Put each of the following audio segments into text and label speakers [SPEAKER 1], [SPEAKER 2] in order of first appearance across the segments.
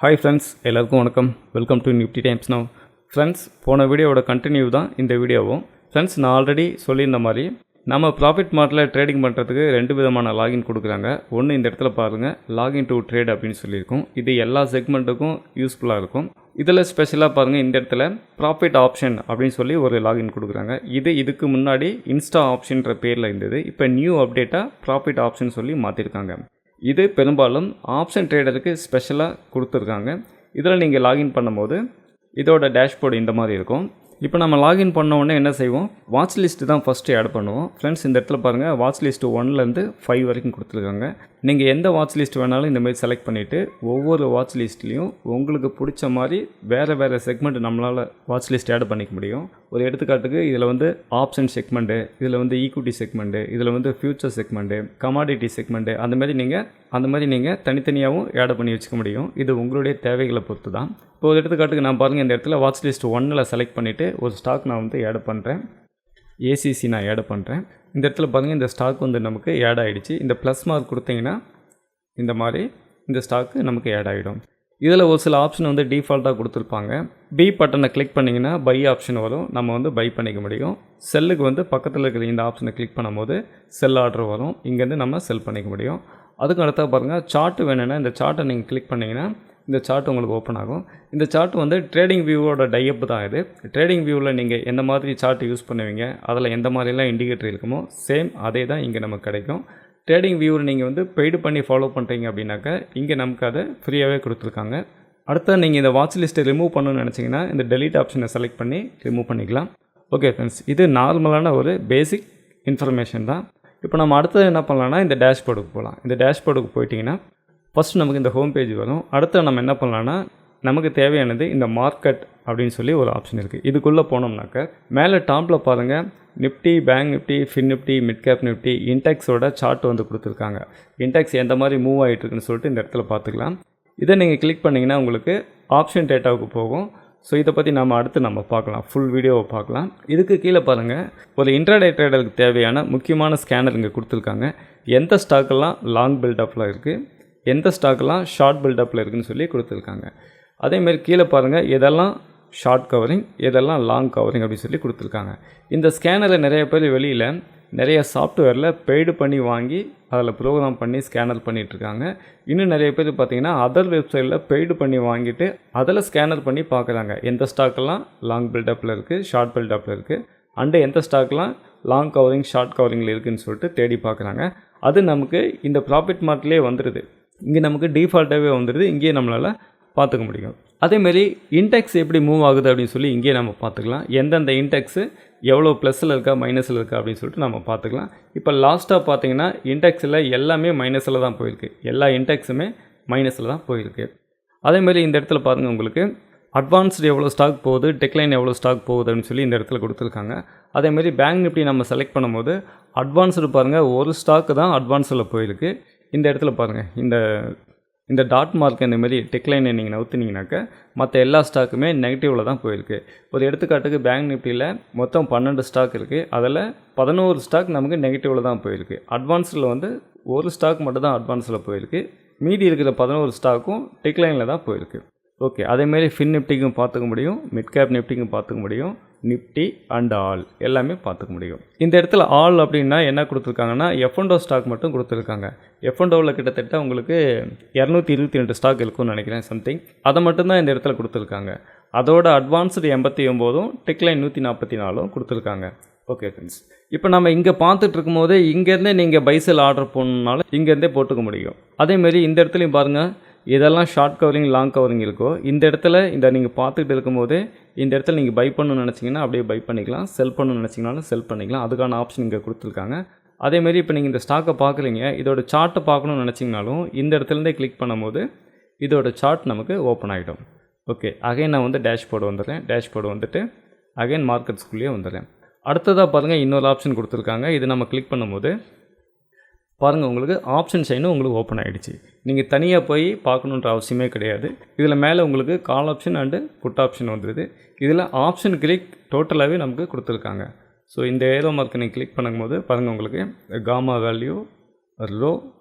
[SPEAKER 1] Hi friends, எல்லாருக்கும் வணக்கம். Welcome to Nifty times now. Friends, போன வீடியோவோட கண்டினியூ தான் இந்த வீடியோவும். ஃப்ரெண்ட்ஸ், நான் ஆல்ரெடி சொல்லியிருந்த மாதிரி நம்ம ப்ராஃபிட் மார்ட்டில் ட்ரேடிங் பண்ணுறதுக்கு 2 விதமான லாகின் கொடுக்குறாங்க. ஒன்று இந்த இடத்துல பாருங்கள், லாகின் டு ட்ரேட் அப்படின்னு சொல்லியிருக்கோம். இது எல்லா செக்மெண்ட்டுக்கும் யூஸ்ஃபுல்லாக இருக்கும். இதில் ஸ்பெஷலாக பாருங்கள், இந்த இடத்துல ப்ராஃபிட் ஆப்ஷன் அப்படின்னு சொல்லி ஒரு லாகின் கொடுக்குறாங்க. இதுக்கு முன்னாடி இன்ஸ்டா ஆப்ஷன்ற பேரில் இருந்தது. இப்போ நியூ அப்டேட்டாக ப்ராஃபிட் ஆப்ஷன் சொல்லி மாற்றிருக்காங்க. இது பெரும்பாலும் ஆப்ஷன் ட்ரேடருக்கு ஸ்பெஷலாக கொடுத்துருக்காங்க. இதில் நீங்கள் லாகின் பண்ணும்போது இதோட டேஷ்போர்டு இந்த மாதிரி இருக்கும். இப்போ நம்ம லாகின் பண்ண உடனே என்ன செய்வோம், வாட்ச் லிஸ்ட்டு தான் ஃபஸ்ட்டு ஆட் பண்ணுவோம். ஃப்ரெண்ட்ஸ், இந்த இடத்துல பாருங்கள், வாட்ச் லிஸ்ட்டு 1லேருந்து 5 வரைக்கும் கொடுத்துருக்காங்க. நீங்கள் எந்த வாட்ச் லிஸ்ட் வேணாலும் இந்தமாதிரி செலக்ட் பண்ணிவிட்டு ஒவ்வொரு வாட்ச் லிஸ்ட்லேயும் உங்களுக்கு பிடிச்ச மாதிரி வேறு செக்மெண்ட் நம்மளால் வாட்ச் லிஸ்ட் ஆட் பண்ணிக்க முடியும். ஒரு எடுத்துக்காட்டுக்கு இதில் வந்து ஆப்ஷன் செக்மெண்ட்டு, இதில் வந்து ஈக்விட்டி செக்மெண்ட்டு, இதில் வந்து ஃபியூச்சர் செக்மெண்ட்டு, கமாடிட்டி செக்மெண்ட்டு, அந்த மாதிரி நீங்கள் தனித்தனியாகவும் ஆட் பண்ணி வச்சுக்க முடியும். இது உங்களுடைய தேவைகளை பொறுத்து தான். இப்போ ஒரு எடுத்துக்காட்டுக்கு நான் பாருங்கள், இந்த இடத்துல வாட்ச் லிஸ்ட் 1ல் செலக்ட் பண்ணிவிட்டு ஒரு ஸ்டாக் நான் வந்து ஆட் பண்ணுறேன். ஏசிசி நான் ஆட் பண்ணுறேன். இந்த இடத்துல பாருங்கள், இந்த ஸ்டாக் வந்து நமக்கு ஆட் ஆகிடுச்சு. இந்த ப்ளஸ் மார்க் கொடுத்தீங்கன்னா இந்த மாதிரி இந்த ஸ்டாக்கு நமக்கு ஆட் ஆகிடும். இதில் ஒரு சில ஆப்ஷன் வந்து டிஃபால்ட்டாக கொடுத்துருப்பாங்க. பி பட்டனை கிளிக் பண்ணிங்கன்னா பை ஆப்ஷன் வரும், நம்ம வந்து பை பண்ணிக்க முடியும். செல்லுக்கு வந்து பக்கத்தில் இருக்கிற இந்த ஆப்ஷனை கிளிக் பண்ணும்போது செல் ஆர்டர் வரும், இங்கேருந்து நம்ம செல் பண்ணிக்க முடியும். அதுக்கு அடுத்தா பாருங்கள், சார்ட்டு வேணும்னா இந்த சார்ட்டை நீங்கள் கிளிக் பண்ணிங்கன்னா இந்த சார்ட் உங்களுக்கு ஓப்பன் ஆகும். இந்த சார்ட் வந்து ட்ரேடிங் வியூவோட டைப் தான். இது ட்ரேடிங் வியூவில் நீங்கள் எந்த மாதிரி சார்ட் யூஸ் பண்ணுவீங்க, அதில் எந்த மாதிரிலாம் இண்டிகேட்டர் இருக்குமோ சேம் அதே தான் இங்கே நமக்கு கிடைக்கும். ட்ரேடிங் வியூவில் நீங்கள் வந்து பெய்டு பண்ணி ஃபாலோ பண்ணுறீங்க அப்படின்னாக்கா இங்கே நமக்கு அதை ஃப்ரீயாகவே கொடுத்துருக்காங்க. அடுத்த நீங்கள் இந்த வாட்ச் லிஸ்ட்டை ரிமூவ் பண்ணணும்னு நினச்சிங்கன்னா இந்த டெலீட் ஆப்ஷனை செலக்ட் பண்ணி ரிமூவ் பண்ணிக்கலாம். ஓகே ஃப்ரெண்ட்ஸ், இது நார்மலான ஒரு பேசிக் இன்ஃபர்மேஷன் தான். இப்போ நம்ம அடுத்தது என்ன பண்ணலாம்னா இந்த டேஷ்போர்டுக்கு போகலாம். இந்த டேஷ்போர்டுக்கு போயிட்டிங்கன்னா ஃபஸ்ட் நமக்கு இந்த ஹோம் பேஜ் வரும். அடுத்து நம்ம என்ன பண்ணலான்னா, நமக்கு தேவையானது இந்த மார்க்கெட் அப்படின்னு சொல்லி ஒரு ஆப்ஷன் இருக்குது. இதுக்குள்ளே போனோம்னாக்க மேலே டாப்பில் பாருங்கள், Nifty, bank Nifty, fin Nifty, mid cap Nifty, இன்டெக்ஸோட சார்ட் வந்து கொடுத்துருக்காங்க. இன்டெக்ஸ் எந்த மாதிரி மூவ் ஆகிட்டு இருக்குன்னு சொல்லிட்டு இந்த இடத்துல பார்த்துக்கலாம். இதை நீங்கள் கிளிக் பண்ணிங்கன்னா உங்களுக்கு ஆப்ஷன் டேட்டாவுக்கு போகும். ஸோ இதை பற்றி நம்ம பார்க்கலாம், ஃபுல் வீடியோவை பார்க்கலாம். இதுக்கு கீழே பாருங்கள், ஒரு இன்ட்ராடே ட்ரேடருக்கு தேவையான முக்கியமான ஸ்கேனர் இங்கே கொடுத்துருக்காங்க. எந்த ஸ்டாக்கெல்லாம் லாங் பில்டப்பில் இருக்குது, எந்த ஸ்டாக்கெல்லாம் ஷார்ட் பில்டப்பில் இருக்குதுன்னு சொல்லி கொடுத்துருக்காங்க. அதேமாரி கீழே பாருங்கள், எதெல்லாம் ஷார்ட் கவரிங், எதெல்லாம் லாங் கவரிங் அப்படின்னு சொல்லி கொடுத்துருக்காங்க. இந்த ஸ்கேனரில் நிறைய பேர் வெளியில் நிறைய சாஃப்ட்வேரில் பெய்டு பண்ணி வாங்கி அதில் ப்ரோக்ராம் பண்ணி ஸ்கேனர் பண்ணிகிட்ருக்காங்க. இன்னும் நிறைய பேர் பார்த்திங்கன்னா அதர் வெப்சைட்டில் பெய்டு பண்ணி வாங்கிட்டு அதில் ஸ்கேனர் பண்ணி பார்க்குறாங்க. எந்த ஸ்டாக்கெல்லாம் லாங் பில்டப்பில் இருக்குது, ஷார்ட் பில்டப்பில் இருக்குது, அண்டு எந்த ஸ்டாக்கெலாம் லாங் கவரிங், ஷார்ட் கவரிங்கில் இருக்குதுன்னு சொல்லிட்டு தேடி பார்க்குறாங்க. அது நமக்கு இந்த ப்ராஃபிட் மார்ட்லேயே வந்துடுது. இங்கே நமக்கு டிஃபால்ட்டாகவே வந்துடுது. இங்கேயே நம்மளால் பார்த்துக்க முடியும். அதேமாரி இன்டெக்ஸ் எப்படி மூவ் ஆகுது அப்படின்னு சொல்லி இங்கேயே நம்ம பார்த்துக்கலாம். எந்தெந்த இன்டெக்ஸு எவ்வளோ ப்ளஸில் இருக்கா, மைனஸில் இருக்கா அப்படின்னு சொல்லிட்டு நம்ம பார்த்துக்கலாம். இப்போ லாஸ்ட்டாக பார்த்தீங்கன்னா இன்டெக்ஸில் எல்லாமே மைனஸில் தான் போயிருக்கு. எல்லா இன்டெக்ஸுமே மைனஸில் தான் போயிருக்கு. அதேமாரி இந்த இடத்துல பாருங்கள், உங்களுக்கு அட்வான்ஸ்டு எவ்வளோ ஸ்டாக் போகுது, டெக்லைன் எவ்வளோ ஸ்டாக் போகுது அப்படின்னு சொல்லி இந்த இடத்துல கொடுத்துருக்காங்க. அதேமாரி பேங்க் நிஃப்டி நம்ம செலக்ட் பண்ணும்போது அட்வான்ஸ்டு பாருங்கள், ஒரு ஸ்டாக்கு தான் அட்வான்ஸில் போயிருக்கு. இந்த இடத்துல பாருங்கள், இந்த டாட் மார்க் இந்தமாரி டெக்லைனை நீங்கள் நவுத்துனீங்கனாக்கா மற்ற எல்லா ஸ்டாக்குமே நெகட்டிவில் தான் போயிருக்கு. ஒரு எடுத்துக்காட்டுக்கு பேங்க் நிஃப்டியில் மொத்தம் 12 ஸ்டாக் இருக்குது. அதில் 11 ஸ்டாக் நமக்கு நெகட்டிவில் தான் போயிருக்கு. அட்வான்ஸில் வந்து ஒரு ஸ்டாக் மட்டும் தான் அட்வான்ஸில் போயிருக்கு. மீதி இருக்கிற 11 ஸ்டாக்கும் டெக்லைனில் தான் போயிருக்கு. ஓகே, அதேமாரி ஃபின் நிஃப்டிக்கும் பார்த்துக்க முடியும், மிட் கேப் நிஃப்டிக்கும் பார்த்துக்க முடியும், நிஃப்டி அண்ட் ஆல் எல்லாமே பார்த்துக்க முடியும். இந்த இடத்துல ஆல் அப்படின்னா என்ன கொடுத்துருக்காங்கன்னா F&O ஸ்டாக் மட்டும் கொடுத்துருக்காங்க. F&Oவில் கிட்டத்தட்ட உங்களுக்கு 222 ஸ்டாக் இருக்கும்னு நினைக்கிறேன், சம்திங். அதை மட்டும்தான் இந்த இடத்துல கொடுத்துருக்காங்க. அதோட அட்வான்ஸ்டு 89, டெக்லைன் 144 கொடுத்துருக்காங்க. ஓகே ஃப்ரெண்ட்ஸ், இப்போ நம்ம இங்கே பார்த்துட்டு இருக்கும்போது இங்கேருந்தே நீங்கள் பைசெல் ஆர்டர் போடணுன்னாலும் இங்கேருந்தே போட்டுக்க முடியும். அதேமாரி இந்த இடத்துலையும் பாருங்கள், இதெல்லாம் ஷார்ட் கவரிங், லாங் கவரிங் இருக்கோ இந்த இடத்துல நீங்கள் பார்த்துக்கிட்டு இருக்கும்போது இந்த இடத்துல நீங்கள் பை பண்ணணும்னு நினச்சிங்கன்னா அப்படியே பை பண்ணிக்கலாம், செல் பண்ணணும்னு நினச்சிங்கனாலும் செல் பண்ணிக்கலாம். அதுக்கான ஆப்ஷன் இங்கே கொடுத்துருக்காங்க. அதேமாரி இப்போ நீங்கள் இந்த ஸ்டாக்கை பார்க்குறீங்க, இதோட சார்ட்டை பார்க்கணும்னு நினச்சிங்கனாலும் இந்த இடத்துலேருந்தே கிளிக் பண்ணும்போது இதோட சார்ட் நமக்கு ஓப்பன் ஆகிடும். ஓகே, அகைன் நான் வந்து டேஷ்போர்டு வந்துடுறேன். டேஷ்போர்டு வந்துட்டு அகைன் மார்க்கெட்ஸ்குள்ளேயே வந்துடுறேன். அடுத்ததாக பாருங்கள், இன்னொரு ஆப்ஷன் கொடுத்துருக்காங்க. இது நம்ம கிளிக் பண்ணும்போது பாருங்கள், உங்களுக்கு ஆப்ஷன் சைனும் உங்களுக்கு ஓப்பன் ஆகிடுச்சு. நீங்கள் தனியாக போய் பார்க்கணுன்ற அவசியமே கிடையாது. இதில் மேலே உங்களுக்கு call option and put option வந்துடுது. இதில் ஆப்ஷன் கிளிக் டோட்டலாகவே நமக்கு கொடுத்துருக்காங்க. ஸோ இந்த ஏரோ மார்க்கை நீங்கள் கிளிக் பண்ணும்போது பாருங்கள், உங்களுக்கு gamma value, rho,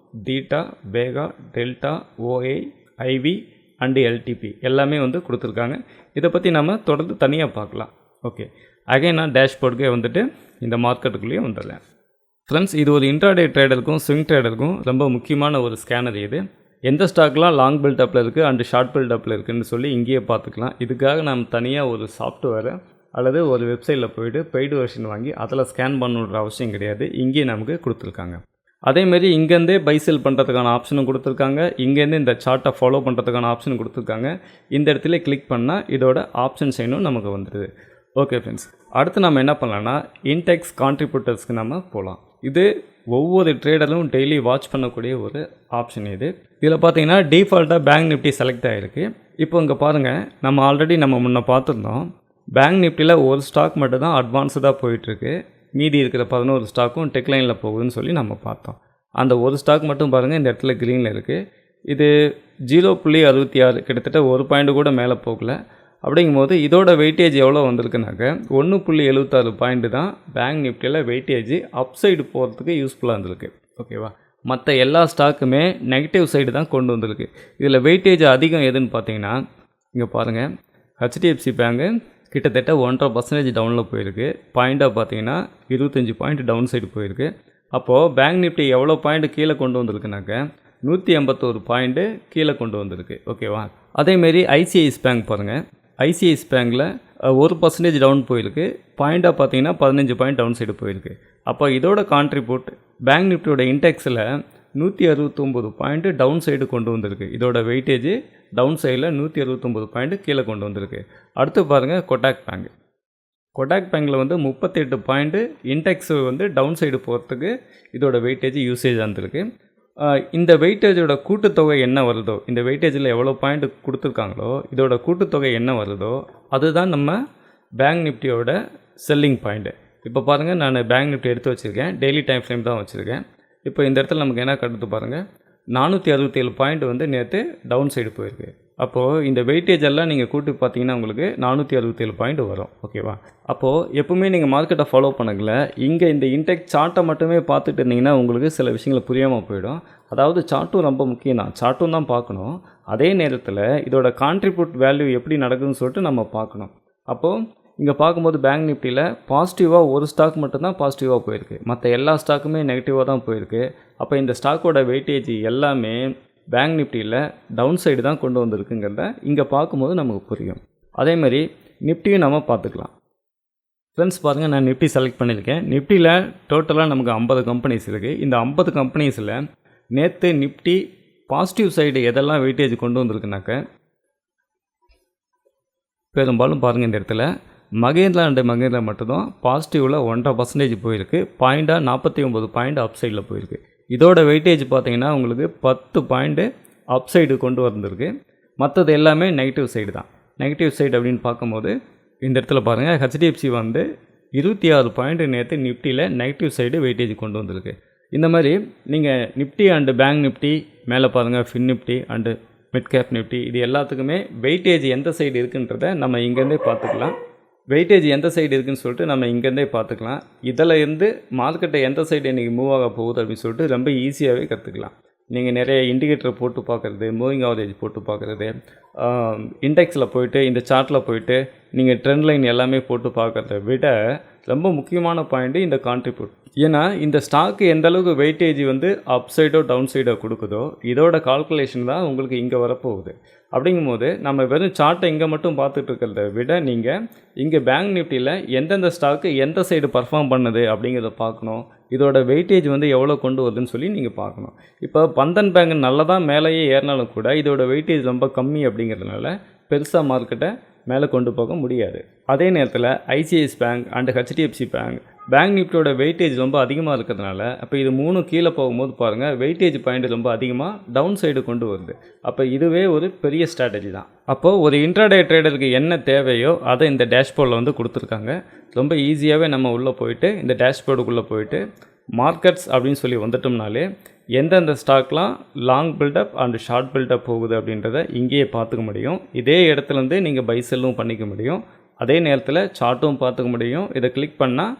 [SPEAKER 1] theta, vega, delta, OI, IV and LTP எல்லாமே வந்து கொடுத்துருக்காங்க. இதை பற்றி நம்ம தொடர்ந்து தனியாக பார்க்கலாம். ஓகே, அகைன் நான் டேஷ்போர்டுக்கே வந்துட்டு இந்த மார்க்கெட்டுக்குள்ளேயே வந்துடுறேன். ஃப்ரெண்ட்ஸ், இது ஒரு இன்ட்ராடே ட்ரேடருக்கும் ஸ்விங் ட்ரேடருக்கும் ரொம்ப முக்கியமான ஒரு ஸ்கேனர். இது எந்த ஸ்டாக்லாம் லாங் பில்டப்பில் இருக்குது அண்டு ஷார்ட் பில்டப்பில் இருக்குதுன்னு சொல்லி இங்கேயே பார்த்துக்கலாம். இதுக்காக நம்ம தனியாக ஒரு சாஃப்ட்வேரை அல்லது ஒரு வெப்சைட்டில் போய்ட்டு பெய்டு வெர்ஷன் வாங்கி அதில் ஸ்கேன் பண்ணுற அவசியம் கிடையாது. இங்கேயே நமக்கு கொடுத்துருக்காங்க. அதேமாரி இங்கேருந்தே பை செல் பண்ணுறதுக்கான ஆப்ஷனும் கொடுத்துருக்காங்க. இங்கேருந்து இந்த சார்ட்டை ஃபாலோ பண்ணுறதுக்கான ஆப்ஷனும் கொடுத்துருக்காங்க. இந்த இடத்துல கிளிக் பண்ணால் இதோட ஆப்ஷன் சைனும் நமக்கு வந்துடுது. ஓகே ஃப்ரெண்ட்ஸ், அடுத்து நம்ம என்ன பண்ணலான்னா இன்டெக்ஸ் கான்ட்ரிபியூட்டர்ஸ்க்கு நம்ம போகலாம். இது ஒவ்வொரு ட்ரேடரும் டெய்லி வாட்ச் பண்ணக்கூடிய ஒரு ஆப்ஷன். இதில் பார்த்தீங்கன்னா டிஃபால்ட்டாக பேங்க் நிஃப்டி செலக்ட் ஆகிருக்கு. இப்போ இங்கே பாருங்கள், நம்ம ஆல்ரெடி முன்ன பார்த்துருந்தோம். பேங்க் நிஃப்டியில் ஒரு ஸ்டாக் மட்டும் தான் அட்வான்ஸ்டாக போயிட்டுருக்கு. மீதி இருக்கிற 11 ஸ்டாக்கும் டெக்லைனில் போகுதுன்னு சொல்லி நம்ம பார்த்தோம். அந்த ஒரு ஸ்டாக் மட்டும் பாருங்கள் இந்த இடத்துல க்ரீனில் இருக்குது. இது 0.66 கிட்டத்தட்ட ஒரு பாயிண்ட் கூட மேலே போகல. அப்படிங்கும்போது இதோட வெயிட்டேஜ் எவ்வளோ வந்திருக்குனாக்க 1.76 பாயிண்ட் தான் பேங்க் நிஃப்டியில் வெயிட்டேஜ் அப்சைடு போகிறதுக்கு யூஸ்ஃபுல்லாக இருந்திருக்கு. ஓகேவா, மற்ற எல்லா ஸ்டாக்குமே நெகட்டிவ் சைடு தான் கொண்டு வந்திருக்கு. இதில் வெயிட்டேஜ் அதிகம் எதுன்னு பார்த்தீங்கன்னா இங்கே பாருங்கள், HDFC பேங்கு கிட்டத்தட்ட 1.5% டவுனில் போயிருக்கு. பாயிண்ட்டாக பார்த்தீங்கன்னா 25 பாயிண்ட் டவுன் சைடு போயிருக்கு. அப்போது பேங்க் நிஃப்டி எவ்வளோ பாயிண்ட் கீழே கொண்டு வந்திருக்குனாக்க 181 பாயிண்ட்டு கீழே கொண்டு வந்திருக்கு. ஓகேவா, அதேமாரி ICICI பேங்க் பாருங்கள், ICICI பேங்கில் 1% டவுன் போயிருக்கு. பாயிண்ட்டாக பார்த்தீங்கன்னா 15 பாயிண்ட் டவுன் சைடு போயிருக்கு. அப்போ இதோட கான்ட்ரிபியூட் பேங்க் நிஃப்டியோட இண்டெக்ஸில் 169 பாயிண்ட்டு டவுன் சைடு கொண்டு வந்திருக்கு. இதோட வெயிட்டேஜ் டவுன் சைடில் 169 பாயிண்ட்டு கீழே கொண்டு வந்திருக்கு. அடுத்து பாருங்கள் கொட்டாக் பேங்க். கொட்டாக் பேங்கில் வந்து 38 பாயிண்ட்டு இண்டெக்ஸ் வந்து டவுன் சைடு போகிறதுக்கு இதோட வெயிட்டேஜ் யூசேஜ் வந்திருக்கு. இந்த வெயிட்டேஜோட கூட்டுத்தொகை என்ன வருதோ, இந்த வெயிட்டேஜில் எவ்வளோ பாயிண்ட் கொடுத்துருக்காங்களோ இதோட கூட்டுத்தொகை என்ன வருதோ அதுதான் நம்ம பேங்க் நிஃப்டியோட செல்லிங் பாயிண்ட்டு. இப்போ பாருங்கள், நான் பேங்க் நிஃப்டி எடுத்து வச்சுருக்கேன், டெய்லி டைம் ஃப்ரேம் தான் வச்சுருக்கேன். இப்போ இந்த இடத்துல நமக்கு என்ன கட்டுது பாருங்கள், 467 பாயிண்ட் வந்து நேற்று டவுன் சைடு போயிருக்கு. அப்போது இந்த வெயிட்டேஜ் எல்லாம் நீங்கள் கூட்டி பார்த்தீங்கன்னா உங்களுக்கு 467 பாயிண்ட் வரும். ஓகேவா, அப்போது எப்பவுமே நீங்கள் மார்க்கெட்டை ஃபாலோ பண்ணல, இங்கே இந்த இன்டெக்ஸ் சார்ட்டை மட்டுமே பார்த்துட்டு இருந்தீங்கன்னா உங்களுக்கு சில விஷயங்கள் புரியாமல் போயிடும். அதாவது சார்ட்டும் ரொம்ப முக்கியம் தான், சார்ட்டும் தான் பார்க்கணும். அதே நேரத்தில் இதோட கான்ட்ரிபியூட் வேல்யூ எப்படி நடக்குதுன்னு சொல்லிட்டு நம்ம பார்க்கணும். அப்போது இங்கே பார்க்கும்போது பேங்க் நிஃப்டியில் பாசிட்டிவாக ஒரு ஸ்டாக் மட்டும்தான் பாசிட்டிவாக போயிருக்கு, மற்ற எல்லா ஸ்டாக்குமே நெகட்டிவாக தான் போயிருக்கு. அப்போ இந்த ஸ்டாக்கோட வெயிட்டேஜ் எல்லாமே பேங்க் நிஃப்டியில் டவுன் சைடு தான் கொண்டு வந்திருக்குங்கிறத இங்கே பார்க்கும்போது நமக்கு புரியும். அதேமாதிரி நிஃப்டியும் நம்ம பார்த்துக்கலாம். ஃப்ரெண்ட்ஸ் பாருங்கள், நான் நிஃப்டி செலக்ட் பண்ணியிருக்கேன். நிஃப்டியில் டோட்டலாக நமக்கு 50 கம்பெனிஸ் இருக்குது. இந்த 50 கம்பெனிஸில் நேற்று நிஃப்டி பாசிட்டிவ் சைடு எதெல்லாம் வெயிட்டேஜ் கொண்டு வந்திருக்குனாக்க பெரும்பாலும் பாருங்கள் இந்த இடத்துல மகேந்திரா அண்ட் மகேந்திரா மட்டும்தான் பாசிட்டிவில் 1.5% போயிருக்கு. பாயிண்ட்டாக 49 பாயிண்ட் அப் சைடில் போயிருக்கு. இதோட வெயிட்டேஜ் பார்த்தீங்கன்னா உங்களுக்கு 10 பாயிண்ட்டு அப் சைடு கொண்டு வந்திருக்கு. மற்றது எல்லாமே நெகட்டிவ் சைடு தான். நெகட்டிவ் சைடு அப்படின்னு பார்க்கும்போது இந்த இடத்துல பாருங்கள், HDFC வந்து 26 பாயிண்ட் நேற்று நிஃப்டியில் நெகட்டிவ் சைடு வெயிட்டேஜ் கொண்டு வந்திருக்கு. இந்த மாதிரி நீங்கள் நிஃப்டி அண்டு பேங்க் நிஃப்டி மேலே பாருங்கள், fin Nifty and mid cap Nifty இது எல்லாத்துக்குமே வெயிட்டேஜ் எந்த சைடு இருக்குன்றதை நம்ம இங்கேருந்தே பார்த்துக்கலாம். வெயிட்டேஜ் எந்த சைடு இருக்குதுன்னு சொல்லிட்டு நம்ம இங்கேருந்தே பார்த்துக்கலாம். இதில் இருந்து மார்க்கெட்டை எந்த சைடு இன்றைக்கி மூவ் ஆக போகுது அப்படின்னு சொல்லிட்டு ரொம்ப ஈஸியாகவே கற்றுக்கலாம். நீங்கள் நிறைய இண்டிகேட்டர் போட்டு பார்க்குறது, மூவிங் ஆவரேஜ் போட்டு பார்க்குறது, இண்டெக்ஸில் போய்ட்டு இந்த சார்ட்டில் போய்ட்டு நீங்கள் ட்ரெண்ட் லைன் எல்லாமே போட்டு பார்க்குறத விட ரொம்ப முக்கியமான பாயிண்ட்டு இந்த கான்ட்ரிபியூட். ஏன்னா இந்த ஸ்டாக்கு எந்த அளவுக்கு வெயிட்டேஜ் வந்து அப் சைடோ டவுன் சைடோ கொடுக்குதோ இதோட கால்குலேஷன் தான் உங்களுக்கு இங்கே வரப்போகுது. அப்படிங்கும்போது நம்ம வெறும் சார்ட்டை இங்கே மட்டும் பார்த்துட்டு இருக்கிறத விட நீங்கள் இங்கே பேங்க் நிஃப்டியில் எந்தெந்த ஸ்டாக்கு எந்த சைடு பர்ஃபார்ம் பண்ணுது அப்படிங்கிறத பார்க்கணும். இதோட வெயிட்டேஜ் வந்து எவ்வளோ கொண்டு வருதுன்னு சொல்லி நீங்கள் பார்க்கணும். இப்போ பந்தன் பேங்க் நல்லா தான் மேலேயே ஏறினாலும் கூட இதோட வெயிட்டேஜ் ரொம்ப கம்மி அப்படிங்கிறதுனால பெருசாக மார்க்கெட்டை மேலே கொண்டு போக முடியாது. அதே நேரத்தில் ICICI bank and HDFC bank நிஃப்டியோட வெயிட்டேஜ் ரொம்ப அதிகமாக இருக்கிறதுனால அப்போ இது 3 கீழே போகும்போது பாருங்கள் வெயிட்டேஜ் பாயிண்ட் ரொம்ப அதிகமாக டவுன் சைடு கொண்டு வருது. அப்போ இதுவே ஒரு பெரிய ஸ்ட்ராட்டஜி தான். அப்போது ஒரு இன்ட்ராடே ட்ரேடருக்கு என்ன தேவையோ அதை இந்த டேஷ்போர்டில் வந்து கொடுத்துருக்காங்க. ரொம்ப ஈஸியாகவே நம்ம உள்ளே போயிட்டு இந்த டேஷ்போர்டுக்குள்ளே போயிட்டு மார்க்கெட்ஸ் அப்படின்னு சொல்லி வந்துட்டோம்னாலே எந்தெந்த ஸ்டாக்லாம் long buildup and short buildup போகுது அப்படின்றத இங்கேயே பார்த்துக்க முடியும். இதே இடத்துலேருந்து நீங்கள் பை செல்லும் பண்ணிக்க முடியும். அதே நேரத்தில் சார்ட்டும் பார்த்துக்க முடியும். இதை கிளிக் பண்ணால்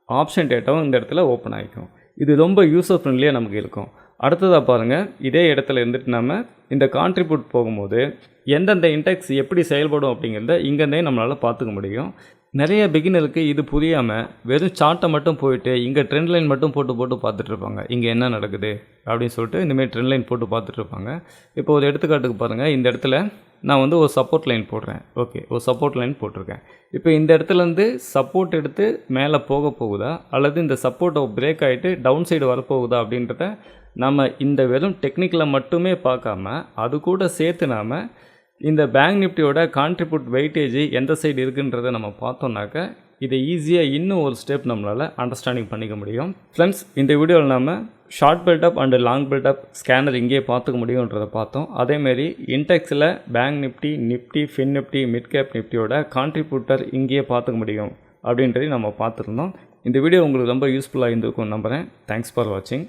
[SPEAKER 1] ஆப்ஷன் டேட்டாவும் இந்த இடத்துல ஓப்பன் ஆகிக்கும். இது ரொம்ப யூசர் ஃப்ரெண்ட்லியாக நமக்கு இருக்கும். அடுத்ததாக பாருங்கள், இதே இடத்துல இருந்துட்டு நம்ம இந்த கான்ட்ரிபியூட் போகும்போது எந்தெந்த இண்டெக்ஸ் எப்படி செயல்படும் அப்படிங்கிறத இங்கேருந்தே நம்மளால் பார்த்துக்க முடியும். நிறைய பிகினருக்கு இது புரியாமல் வெறும் சார்ட்டை மட்டும் போயிட்டு இங்கே ட்ரெண்ட் லைன் மட்டும் போட்டு பார்த்துட்ருப்பாங்க. இங்கே என்ன நடக்குது அப்படின்னு சொல்லிட்டு இந்தமாரி ட்ரெண்ட் லைன் போட்டு பார்த்துட்ருப்பாங்க. இப்போ ஒரு எடுத்துக்காட்டுக்கு பாருங்கள், இந்த இடத்துல நான் வந்து ஒரு சப்போர்ட் லைன் போடுறேன். ஓகே, ஒரு சப்போர்ட் லைன் போட்டிருக்கேன். இப்போ இந்த இடத்துலேருந்து சப்போர்ட் எடுத்து மேலே போகுதா அல்லது இந்த சப்போர்ட்டை பிரேக் ஆகிட்டு டவுன் சைடு வரப்போகுதா அப்படின்றத நம்ம இந்த வெறும் டெக்னிக்கலை மட்டுமே பார்க்காம அது கூட சேர்த்து நாம் இந்த பேங்க் நிஃப்டியோட கான்ட்ரிபியூட் வெயிட்டேஜ் எந்த சைடு இருக்குன்றதை நம்ம பார்த்தோம்னாக்க இதை ஈஸியாக இன்னும் ஒரு ஸ்டெப் நம்மளால் அண்டர்ஸ்டாண்டிங் பண்ணிக்க முடியும். ஃப்ரெண்ட்ஸ், இந்த வீடியோவில் நம்ம short buildup and long buildup scanner இங்கேயே பார்த்துக்க முடியுன்றதை பார்த்தோம். அதேமாரி இன்டெக்ஸில் bank Nifty, fin Nifty, mid cap நிஃப்டியோட கான்ட்ரிபியூட்டர் இங்கேயே பார்த்துக்க முடியும் அப்படின்றதையும் நம்ம பார்த்துருந்தோம். இந்த வீடியோ உங்களுக்கு ரொம்ப யூஸ்ஃபுல்லாக இருந்திருக்கும் நம்புகிறேன். தேங்க்ஸ் ஃபார் வாட்சிங்.